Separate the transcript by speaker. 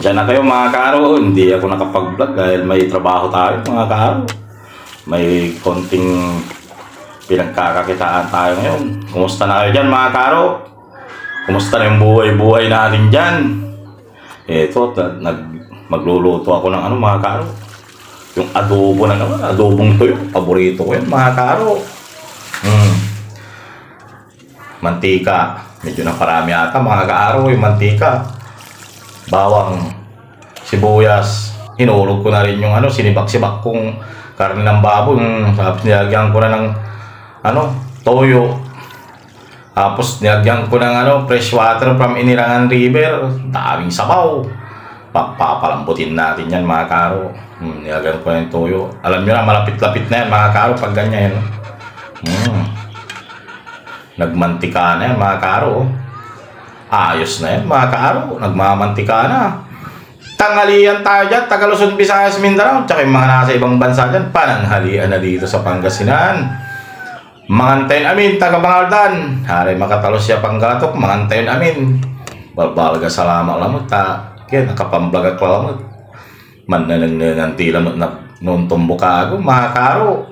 Speaker 1: Pasensya na kayo mga karo, hindi ako nakapag-vlog dahil may trabaho tayo mga karo. May konting pinagkakakitaan tayo ngayon. Kumusta na kayo dyan mga karo? Kumusta na yung buhay-buhay natin dyan? Ito, magluluto ako ng ano mga karo. Yung adobo na naman, adobong tuyo. Paborito ko yan mga karo. Mantika. Medyo naparami ata mga karo yung mantika. Bawang, sibuyas. Hinulog ko na rin yung ano, sinibak-sibak kong karne ng baboy. Tapos nilagyan ko na ng ano, toyo. Tapos nilagyan ko ng ano, fresh water from Inirangan River. Daming sabaw. Papalambutin natin yan mga karo. Nilagyan ko na yung toyo. Alam nyo na, malapit-lapit na yan mga karo pag ganyan. Nagmantika na yan mga karo. Ayos na yan mga karo. Nagmamantika na. Tanghalian tayo dyan, taga Luzon, Visayas, Mindanao. Tsaka yung mga nasa ibang bansa dyan, pananghalian na dito sa Pangasinan. Mangantayin amin, taga Bangaldan. Haray makatalos siya Panggalatok, mangantayin amin. Balbalaga salamat lamot ta. Kaya nakapamblaga ko lamot. Mananang nanganti lamot na noon tumbo ka ako mga karo.